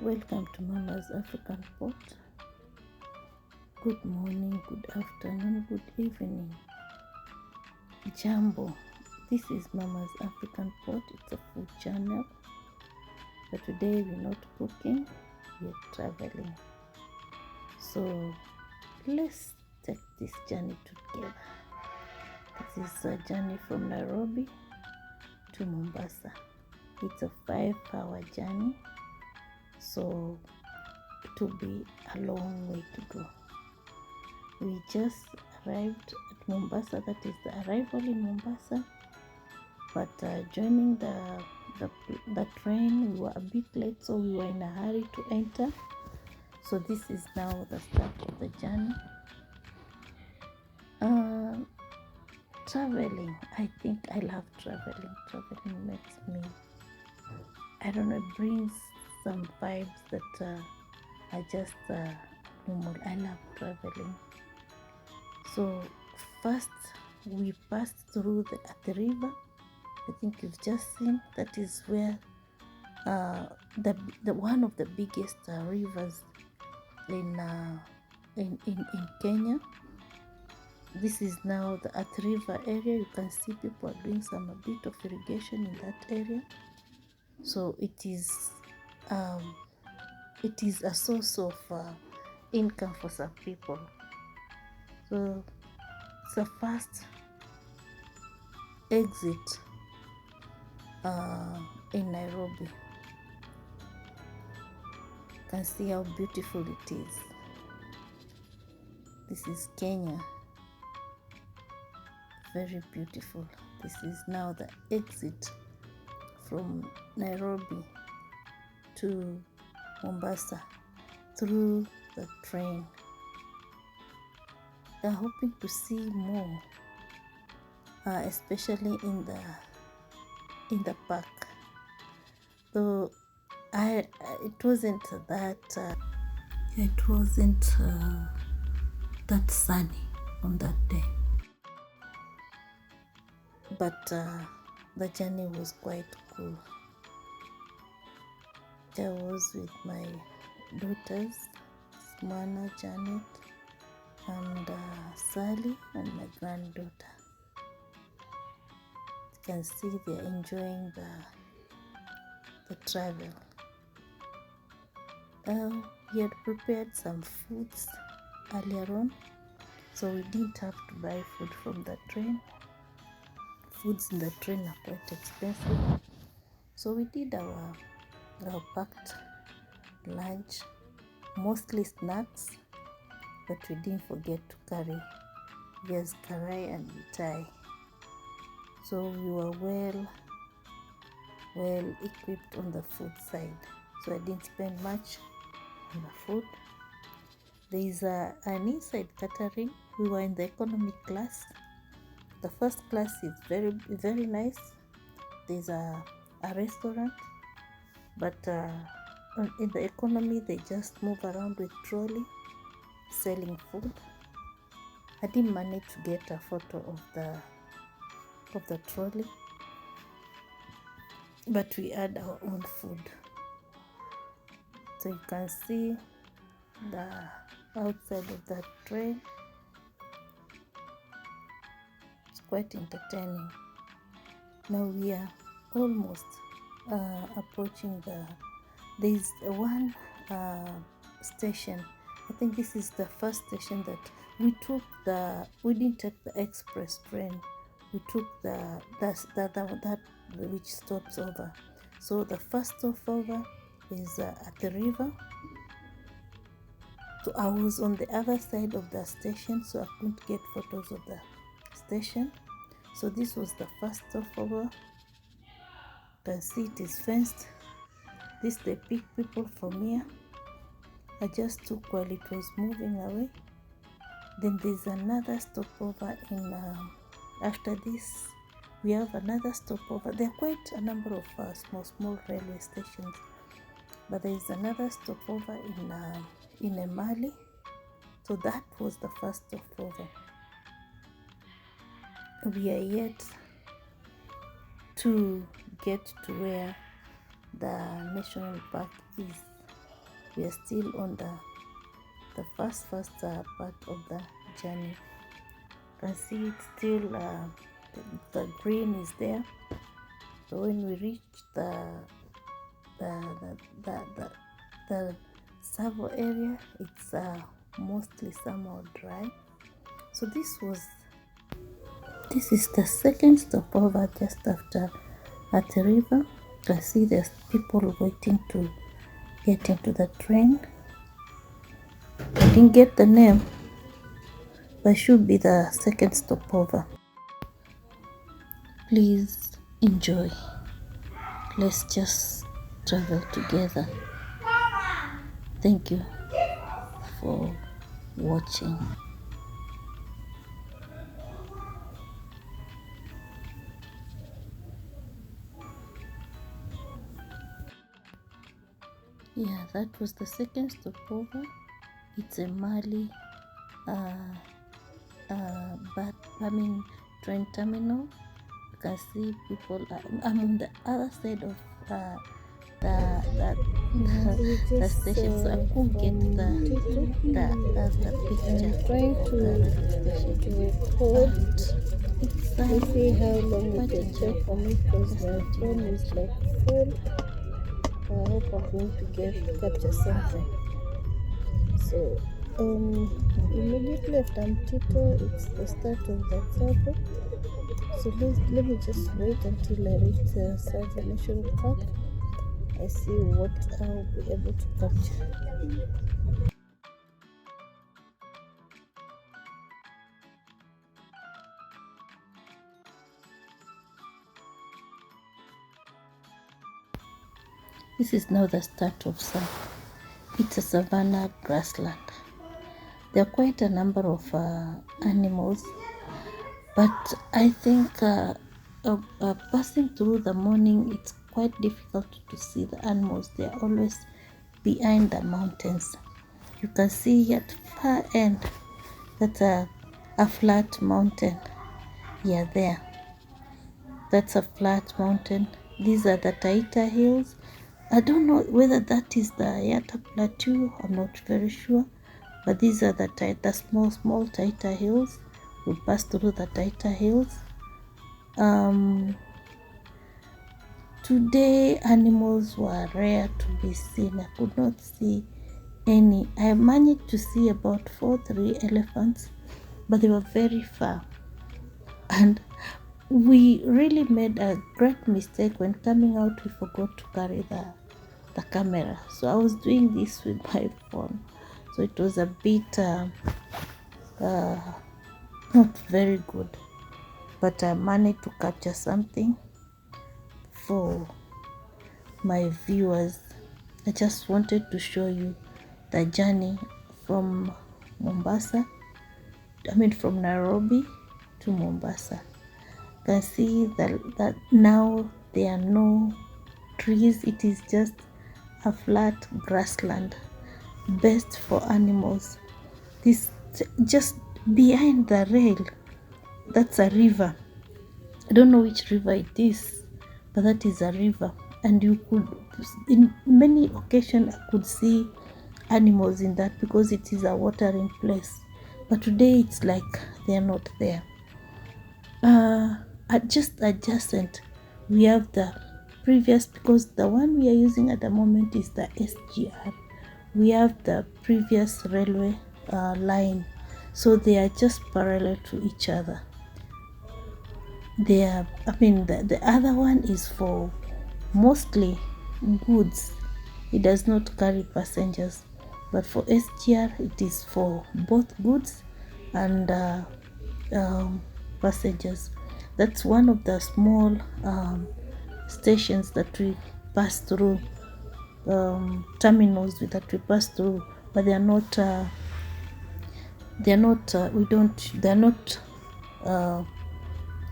Welcome to Mama's African Pot. Good morning, good afternoon, good evening. Jambo. This is Mama's African Pot. It's a food channel. But today we're not cooking, we're traveling. So let's take this journey together. This is a journey from Nairobi to Mombasa. It's a 5-hour journey. So it will be a long way to go. We just arrived at Mombasa, that is the arrival in Mombasa, but joining the train, we were a bit late, so we were in a hurry to enter. So this is now the start of the journey. Traveling, I think I love traveling. Traveling makes me, I don't know, it brings some vibes that are just normal. I love traveling. So first we passed through the river. I think you've just seen, that is where the one of the biggest rivers in Kenya. This is now the Athi River area. You can see people are doing a bit of irrigation in that area. So it is a source of income for some people. So it's the first exit in Nairobi. You can see how beautiful it is. This is Kenya. Very beautiful. This is now the exit from Nairobi to Mombasa through the train. They're hoping to see more, especially in the park. Though it wasn't that sunny on that day, but the journey was quite cool. I was with my daughters, Mana, Janet, and Sally, and my granddaughter. You can see they're enjoying the travel. We had prepared some foods earlier on, so we didn't have to buy food from the train. Foods in the train are quite expensive, so we did our packed lunch, mostly snacks, but we didn't forget to carry viazi karai and mitai. So we were well equipped on the food side. So I didn't spend much on the food. There is an inside catering. We were in the economy class. The first class is very nice. There's a restaurant, but in the economy they just move around with trolley selling food. I didn't manage to get a photo of the trolley, but we had our own food. So you can see the outside of that train. It's quite entertaining. Now we are almost approaching there's one station. I think this is the first station that we took. We didn't take the express train. We took that which stops over. So the first stopover is at the river. So I was on the other side of the station, so I couldn't get photos of the station. So this was the first stopover. You can see it is fenced. This they pick people from here. I just took while it was moving away. Then there's another stopover after this. We have another stopover. There are quite a number of small railway stations, but there is another stopover in Emali. So that was the first stopover. We are yet to get to where the national park is. we are still on the first part of the journey. You can see it's still the green is there. So when we reach the tsavo area, it's mostly somehow dry. So this is the second stopover just after at the river. You can see there's people waiting to get into the train. I didn't get the name, but should be the second stopover. Please enjoy. Let's just travel together. Thank you for watching. Yeah, that was the second stopover. It's a Mali train terminal. You can see people. I'm on the other side of the station, so I couldn't get the picture. I'm trying to record to see how long it will take for me because my phone is like full. I hope I'm going to capture something. So immediately after Mtito, it's the start of the tsavo. So let me just wait until I reach the Tsavo National Park. I see what I'll be able to capture. This is now the start of Tsavo. It's a savannah grassland. There are quite a number of animals, but I think passing through the morning, it's quite difficult to see the animals. They are always behind the mountains. You can see at far end that's a flat mountain. Yeah, there. That's a flat mountain. These are the Taita Hills. I don't know whether that is the Yata Plateau. I'm not very sure. But these are the small Taita Hills. We passed through the Taita Hills. Today animals were rare to be seen. I could not see any. I managed to see about 3 elephants, but they were very far. And we really made a great mistake when coming out. We forgot to carry the camera, so I was doing this with my phone, so it was a bit not very good, but I managed to capture something for my viewers. I just wanted to show you the journey from from Nairobi to Mombasa. You can see that now there are no trees. It is just a flat grassland, best for animals. This just behind the rail, that's a river. I don't know which river it is, but that is a river, and you could, in many occasions, I could see animals in that because it is a watering place. But today it's like they are not there. Just adjacent, we have the previous, because the one we are using at the moment is the SGR. We have the previous railway line, so they are just parallel to each other. The other one is for mostly goods. It does not carry passengers, but for SGR it is for both goods and passengers. That's one of the small stations that we pass through, terminals that we pass through, but they are not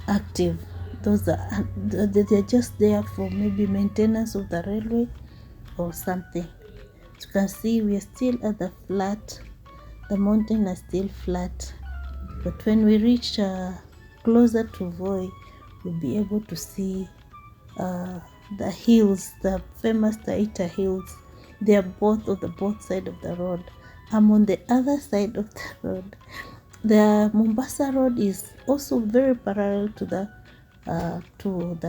active. Those are they're just there for maybe maintenance of the railway or something. As you can see, we are still at the flat. The mountain is still flat, but when we reach closer to Voi, we'll be able to see the hills, the famous Taita Hills. They are both on the both side of the road. I'm on the other side of the road. The Mombasa road is also very parallel to the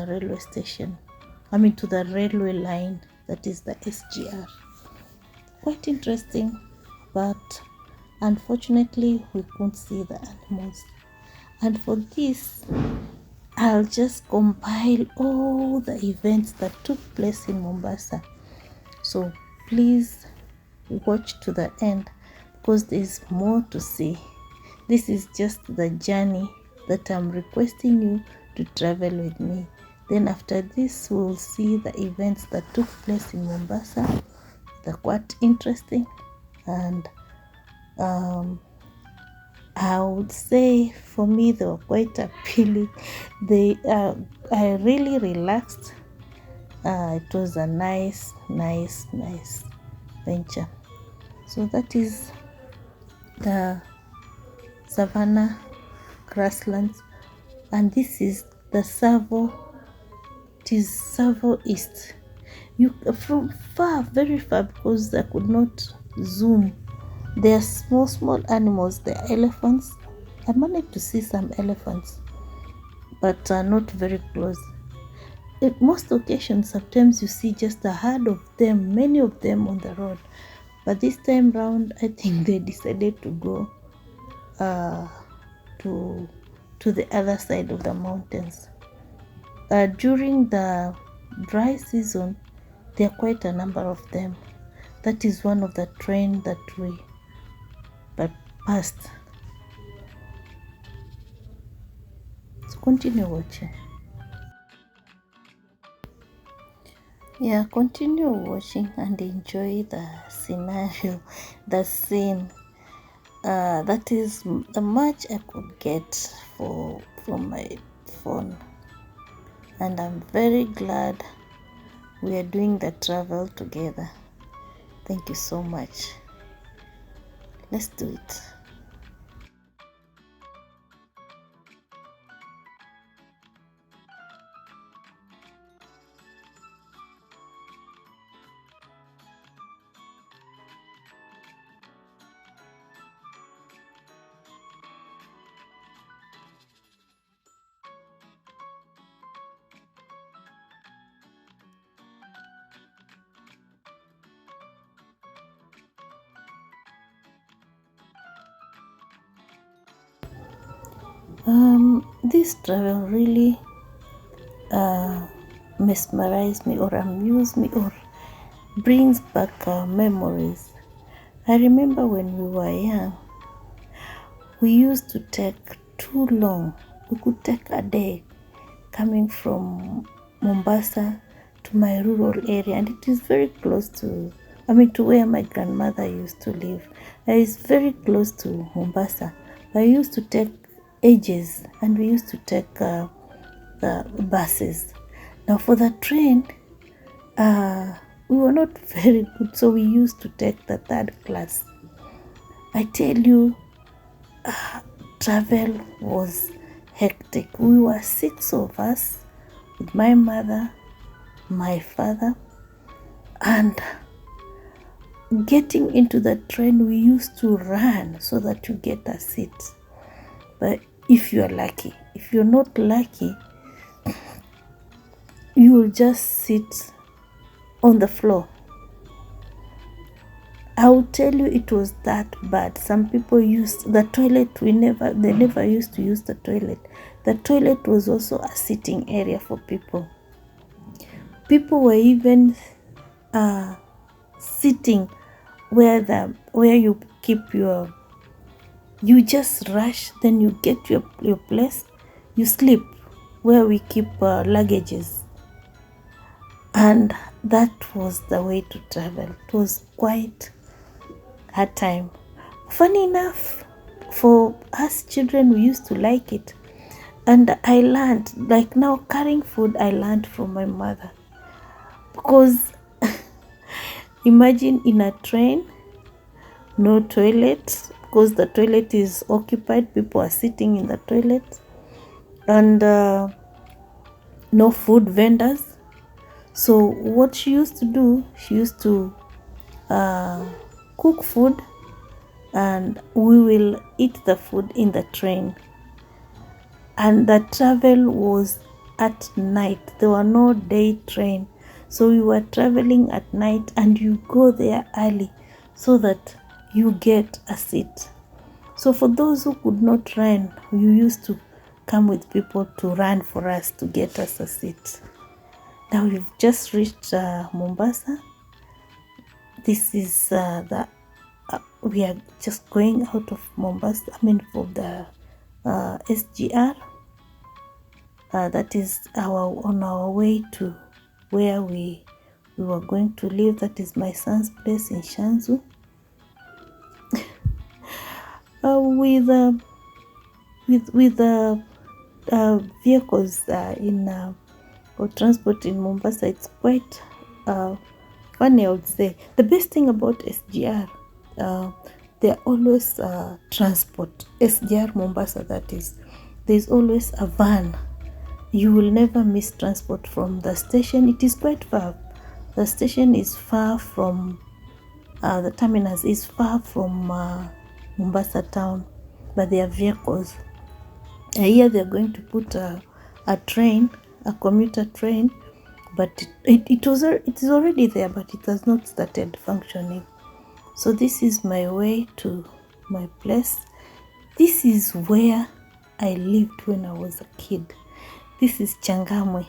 railway station. I mean to the railway line, that is the SGR. Quite interesting, but unfortunately we couldn't see the animals. And for this, I'll just compile all the events that took place in Mombasa. So please watch to the end because there's more to see. This is just the journey that I'm requesting you to travel with me. Then after this, we'll see the events that took place in Mombasa. They're quite interesting, and I would say for me they were quite appealing. I really relaxed. It was a nice venture. So that is the savannah grasslands, and this is the Tsavo. It is Tsavo East. You from far, very far, because I could not zoom. There are small animals. There are elephants. I managed to see some elephants, but not very close. At most occasions, sometimes you see just a herd of them, many of them on the road. But this time round, I think they decided to go to the other side of the mountains. During the dry season, there are quite a number of them. That is one of the train that we passed. So continue watching. Yeah, continue watching and enjoy the scenario, the scene. That is the much I could get from my phone, and I'm very glad we are doing the travel together. Thank you so much. Let's do it. This travel really mesmerized me or amused me or brings back memories. I remember when we were young, we used to take too long. We could take a day coming from Mombasa to my rural area, and it is very close to where my grandmother used to live. It is very close to Mombasa. I used to take ages, and we used to take the buses. Now for the train, we were not very good, so we used to take the third class. I tell you, travel was hectic. We were 6 of us with my mother, my father, and getting into the train, we used to run so that you get a seat. But if you are lucky, if you're not lucky, you will just sit on the floor. I will tell you, it was that bad. Some people used the toilet. They never used to use the toilet. The toilet was also a sitting area for people. People were even sitting where you keep you just rush, then you get your place, you sleep where we keep luggages. And that was the way to travel. It was quite hard time. Funny enough, for us children, we used to like it. And I learned, like now carrying food, I learned from my mother. Because imagine in a train, no toilet, because the toilet is occupied, people are sitting in the toilet, and no food vendors. So what she used to do, she used to cook food, and we will eat the food in the train. And the travel was at night. There were no day train, so we were traveling at night, and you go there early so that you get a seat. So for those who could not run, you used to come with people to run for us to get us a seat. Now we've just reached Mombasa. This is we are just going out of Mombasa, for the SGR. That is on our way to where we were going to live. That is my son's place in Shanzu. With vehicles or transport in Mombasa, it's quite funny, I would say. The best thing about SGR, there always transport. SGR Mombasa, that is, there's always a van. You will never miss transport from the station. It is quite far. The station is far from the terminus is far from Mombasa town, but there are vehicles. Here they're going to put a train, a commuter train, but it is already there, but it has not started functioning. So this is my way to my place. This is where I lived when I was a kid. This is Changamwe,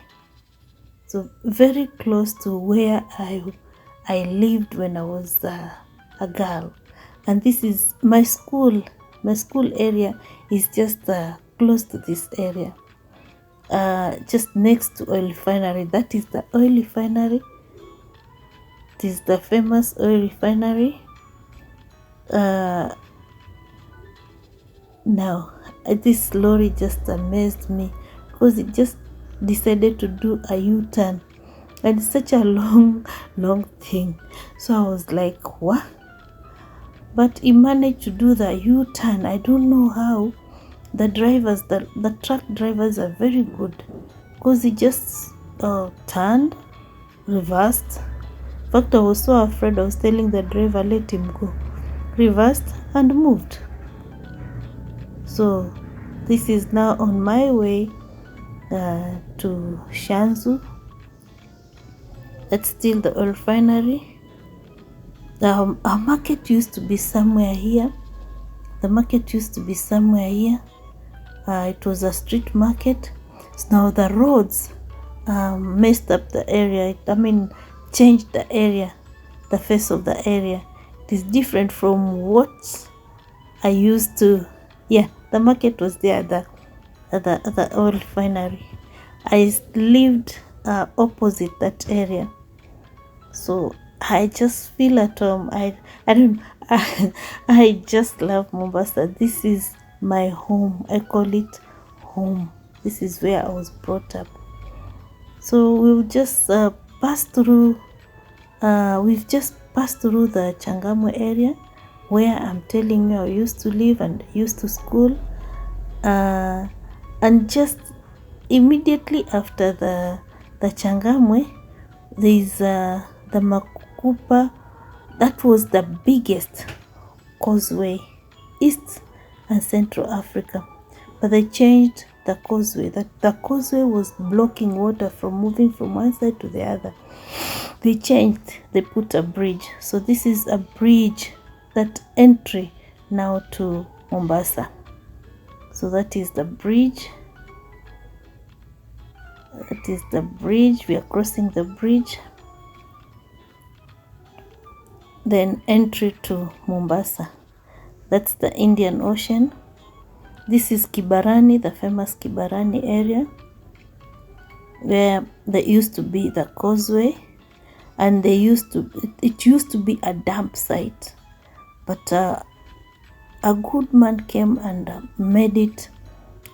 so very close to where I lived when I was a girl. And this is my school. My school area is just close to this area, just next to oil refinery. That is the oil refinery. It is the famous oil refinery. Now this lorry just amazed me, because it just decided to do a U-turn, and it's such a long thing. So I was like, what? But he managed to do the U-turn. I don't know how. The drivers, the truck drivers are very good, because he just turned, reversed. In fact, I was so afraid. I was telling the driver, let him go. Reversed and moved. So this is now on my way to Shanzu. That's still the oil refinery. Our market used to be somewhere here. The market used to be somewhere here. It was a street market. So now the roads messed up the area. Changed the area, the face of the area. It is different from what I used to. Yeah, the market was there, the oil refinery. I lived opposite that area, so I just feel at home. I just love Mombasa. This is my home. I call it home. This is where I was brought up. So we'll just pass through. We've just passed through the Changamwe area, where I'm telling you I used to live and used to school. And just immediately after the Changamwe, there's the Makupa. That was the biggest causeway, East and Central Africa. But they changed the causeway. The causeway was blocking water from moving from one side to the other. They changed. They put a bridge. So this is a bridge, that entry now to Mombasa. So that is the bridge. That is the bridge. We are crossing the bridge. Then entry to Mombasa. That's the Indian Ocean. This is Kibarani, the famous Kibarani area, where there used to be the causeway, and it used to be a dump site, but a good man came and made it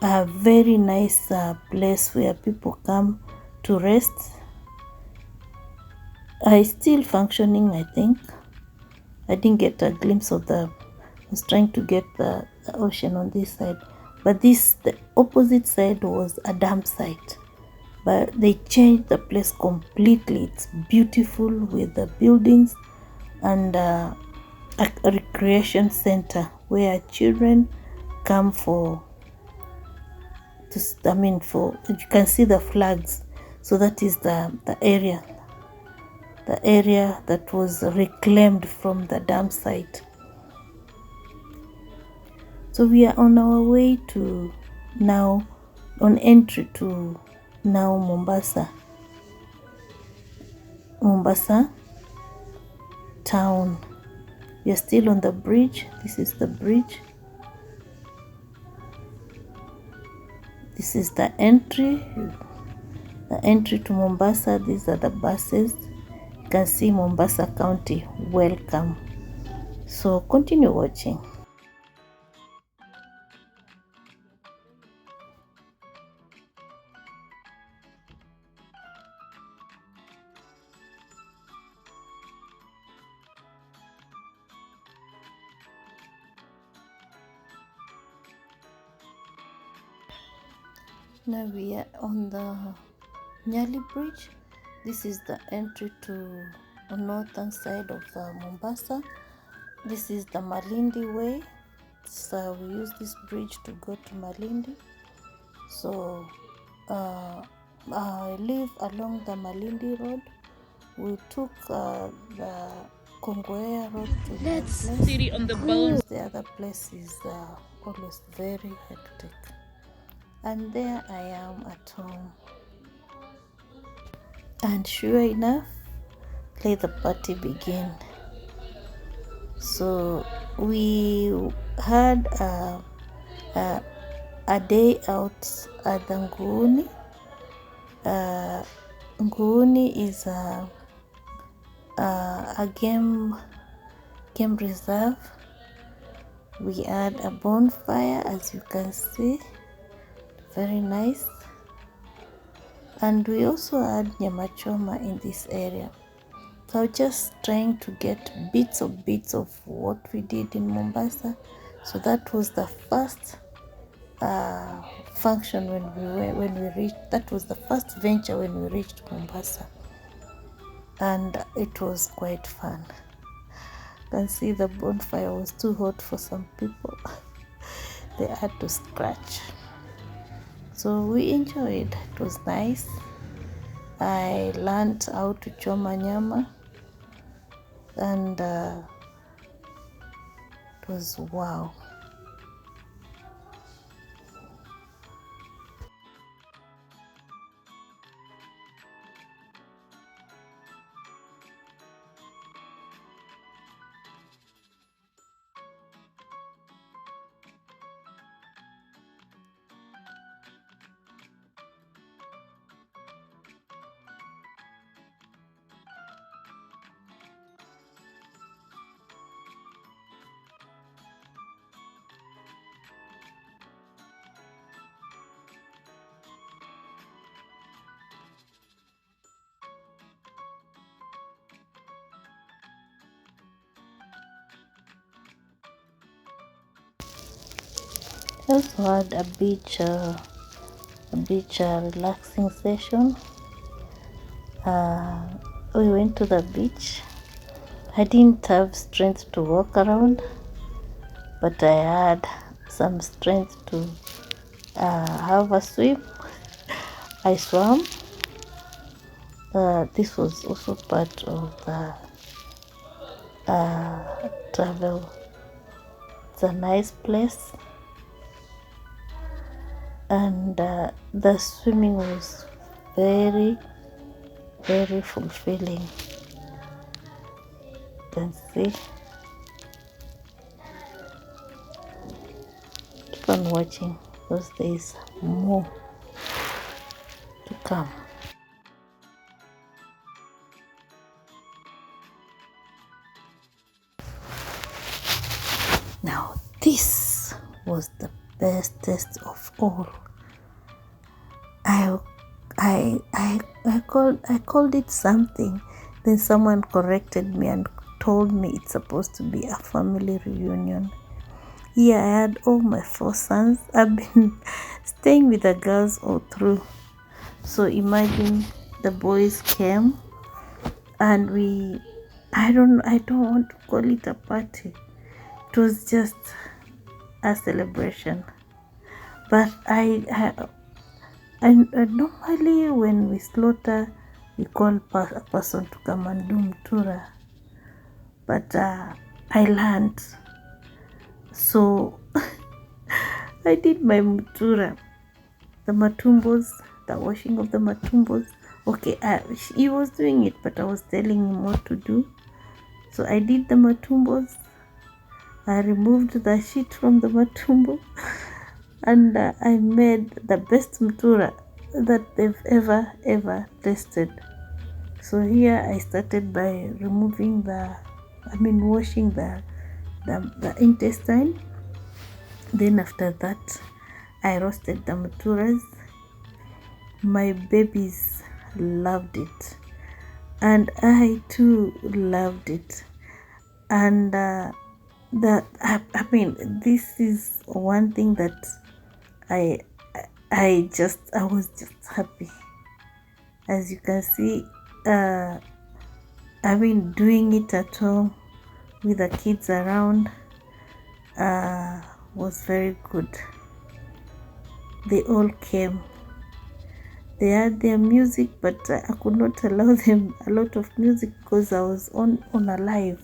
a very nice place where people come to rest. It's still functioning, I think. I didn't get a glimpse of I was trying to get the ocean on this side, but the opposite side was a dump site. But they changed the place completely. It's beautiful with the buildings, and a recreation center where children come for you can see the flags. So that is the area that was reclaimed from the dam site. So we are on our way to now, on entry to now Mombasa town. We are still on the bridge. This is the bridge. This is the entry to Mombasa. These are the buses. You can see Mombasa County, welcome. So continue watching. Now we are on the Nyali Bridge. This is the entry to the northern side of the Mombasa. This is the Malindi way. So we use this bridge to go to Malindi. So I live along the Malindi road. We took the Kongwea road to that place. City on the bone. The other place is always very hectic. And there I am at home. And sure enough, let the party begin. So we had a day out at the Nguni. Nguni is a game reserve. We had a bonfire, as you can see, very nice. And we also had nyama choma in this area. So just trying to get bits of what we did in Mombasa. So that was the first function when we reached. That was the first venture when we reached Mombasa, and it was quite fun. You can see the bonfire was too hot for some people. They had to scratch. So we enjoyed. It was nice. I learned how to choma nyama, and it was wow. I also had a beach relaxing session. We went to the beach. I didn't have strength to walk around, but I had some strength to have a swim. I swam. This was also part of the travel. It's a nice place, and the swimming was very, very fulfilling. You can see. Keep on watching because there is more to come. Now this was the bestest of all. I called it something. Then someone corrected me and told me it's supposed to be a family reunion. Here I had all my 4 sons. I've been staying with the girls all through. So imagine the boys came and we I don't want to call it a party. It was just a celebration. But I normally when we slaughter, we call a person to come and do mtura. But I learned, so I did my mtura, the matumbos, the washing of the matumbos. Okay, he was doing it, but I was telling him what to do. So I did the matumbos. I removed the sheet from the matumbo, and I made the best mtura that they've ever tasted. So here I started by washing the intestine. Then after that, I roasted the maturas. My babies loved it, and I too loved it. And this is one thing that I was just happy. As you can see, doing it at home with the kids around was very good. They all came. They had their music, but I could not allow them a lot of music because I was on a live.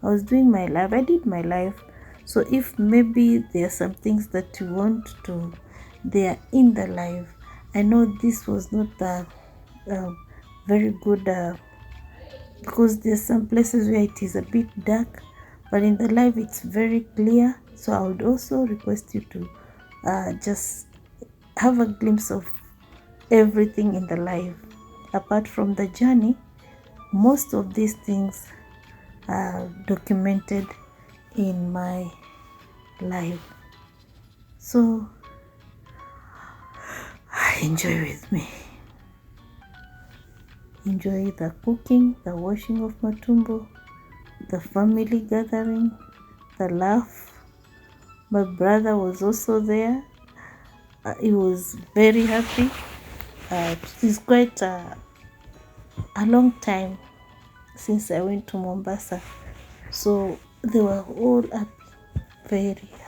I was doing my live. I did my live. So if maybe there are some things that you want to, they are in the live. I know this was not very good because there's some places where it is a bit dark, but in the live it's very clear. So I would also request you to just have a glimpse of everything in the live. Apart from the journey, most of these things are documented in my live. So enjoy with me. Enjoy the cooking, the washing of matumbo, the family gathering, the laugh. My brother was also there. He was very happy. It is quite a long time since I went to Mombasa. So they were all happy, very happy.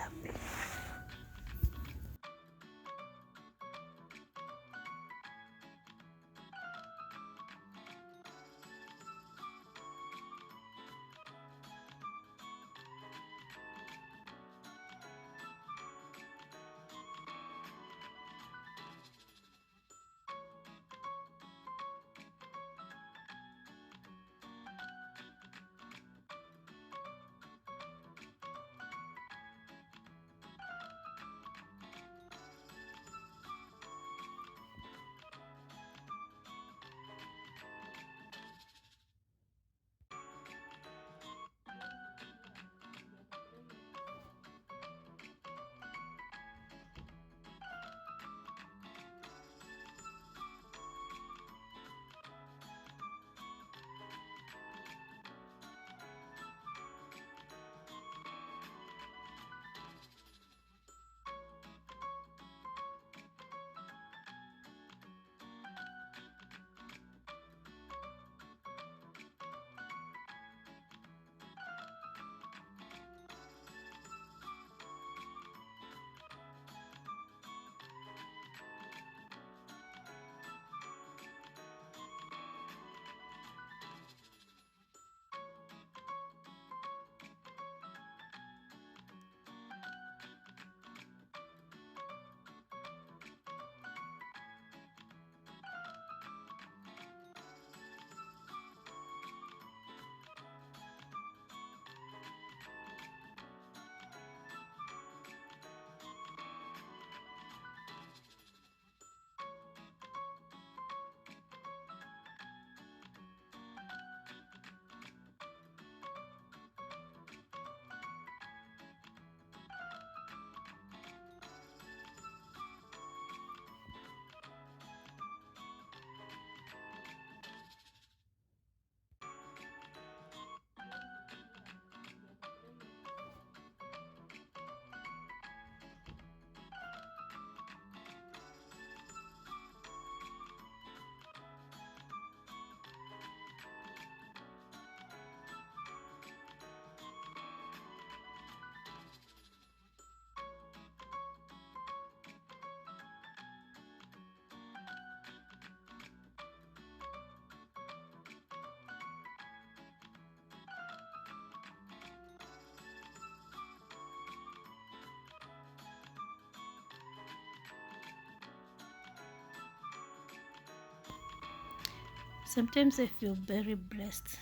Sometimes I feel very blessed.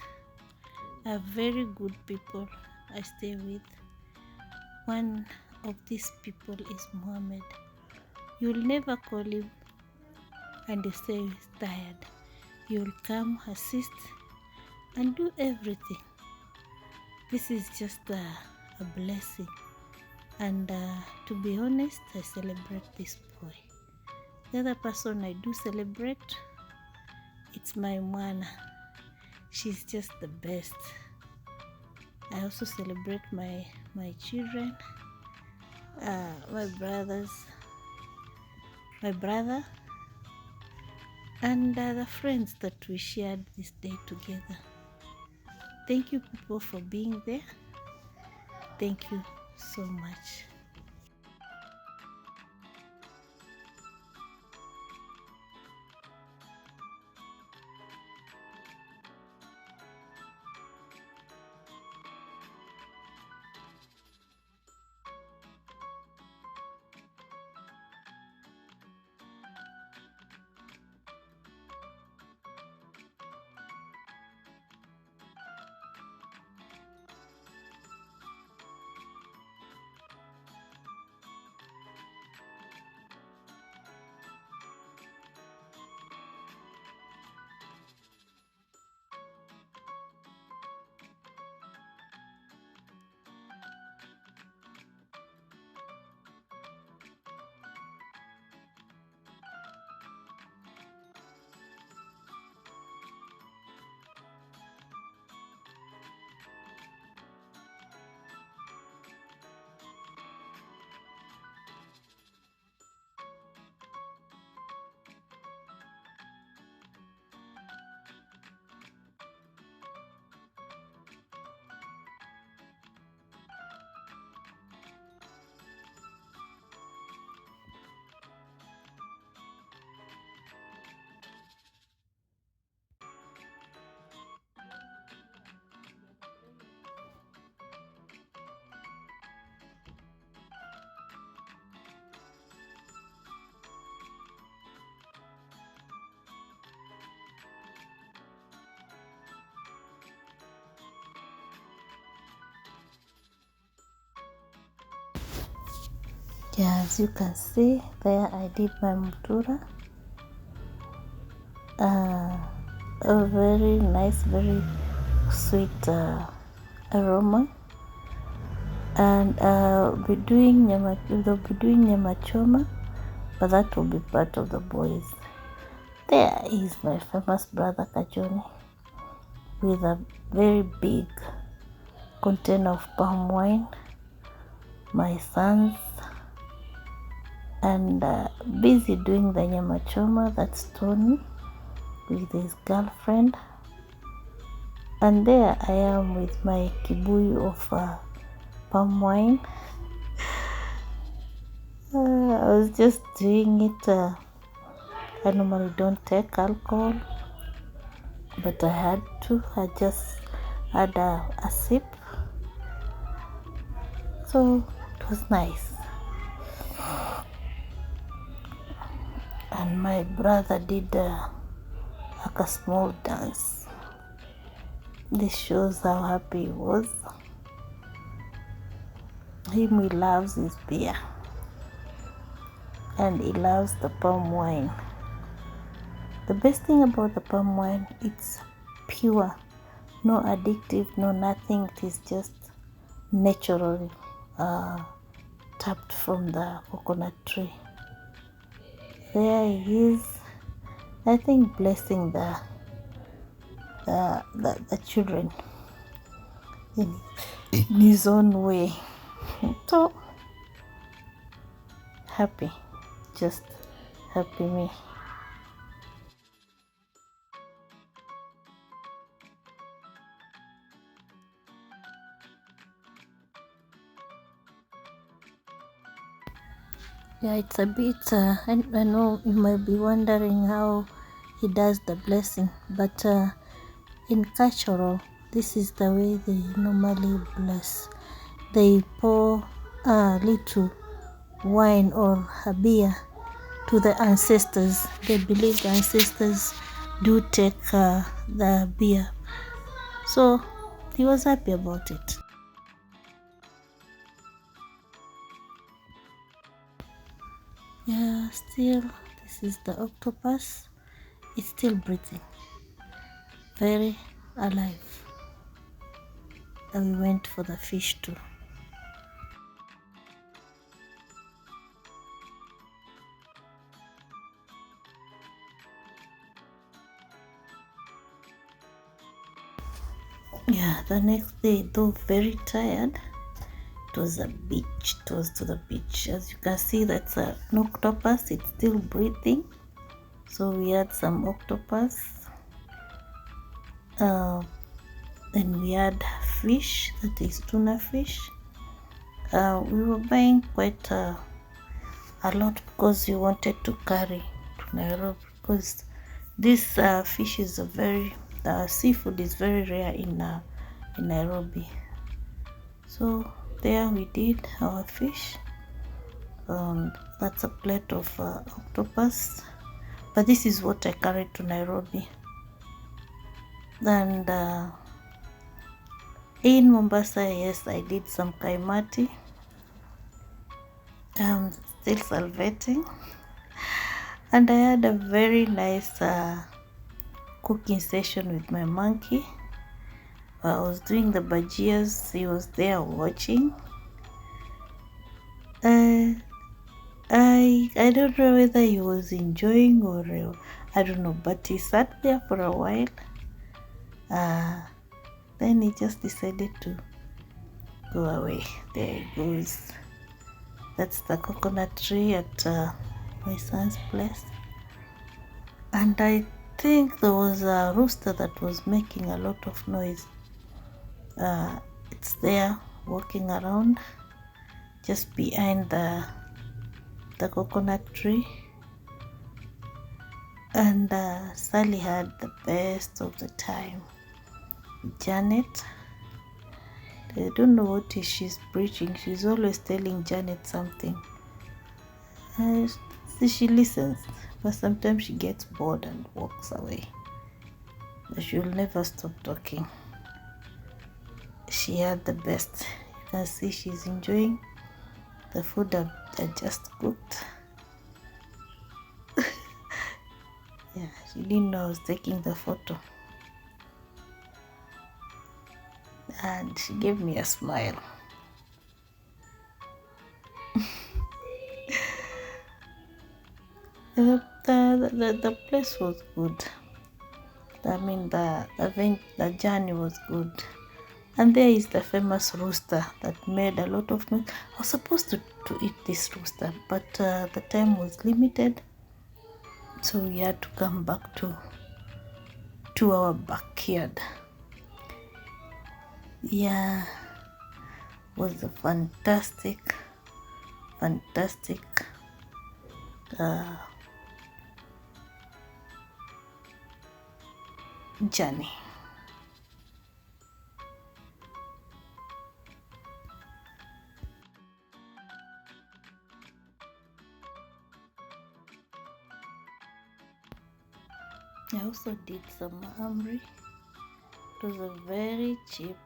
I have very good people I stay with. One of these people is Mohammed. You'll never call him and you say he's tired. You'll come, assist, and do everything. This is just a blessing. And to be honest, I celebrate this boy. The other person I do celebrate, it's my Mwana. She's just the best. I also celebrate my children, my brother, and the friends that we shared this day together. Thank you, people, for being there. Thank you so much. Yeah, as you can see there, I did my mutura. A very nice, very sweet aroma. And they'll be doing nyama choma, but that will be part of the boys. There is my famous brother Kajoni with a very big container of palm wine. My sons, and busy doing the nyama choma. That's Tony with his girlfriend, and there I am with my kibuyu of palm wine. I was just doing it. I normally don't take alcohol, but I had to. I just had a sip, so it was nice. And my brother did like a small dance. This shows how happy he was. He loves his beer, and he loves the palm wine. The best thing about the palm wine, it's pure, no addictive, no nothing. It is just naturally tapped from the coconut tree. There he is, I think, blessing the children in his own way. So happy, just happy me. Yeah, it's a bit, I know you might be wondering how he does the blessing, but in cultural, this is the way they normally bless. They pour a little wine or a beer to the ancestors. They believe the ancestors do take the beer. So he was happy about it. Yeah, still, this is the octopus. It's still breathing, very alive. And we went for the fish too. Yeah, the next day, though very tired, it was a beach. It was to the beach. As you can see, that's an octopus. It's still breathing. So we had some octopus. Then we had fish, that is tuna fish. We were buying quite a lot because we wanted to carry to Nairobi, because this fish is a very seafood is very rare in Nairobi. So there we did our fish. That's a plate of octopus, but this is what I carried to Nairobi. And in Mombasa, yes, I did some kaimati. I'm still salvating, and I had a very nice cooking session with my monkey. I was doing the bajias, he was there watching. I don't know whether he was enjoying or I don't know, but he sat there for a while. Then he just decided to go away. There he goes. That's the coconut tree at my son's place. And I think there was a rooster that was making a lot of noise. It's there walking around just behind the coconut tree. And Sally had the best of the time. Janet, I don't know what she's preaching. She's always telling Janet something. She listens, but sometimes she gets bored and walks away. But she'll never stop talking. She had the best. You can see she's enjoying the food I just cooked. Yeah, she didn't know I was taking the photo. And she gave me a smile. The place was good. I mean, the journey was good. And there is the famous rooster that made a lot of noise. I was supposed to eat this rooster, but the time was limited. So we had to come back to our backyard. Yeah, it was a fantastic journey. I also did some amri. It was a very cheap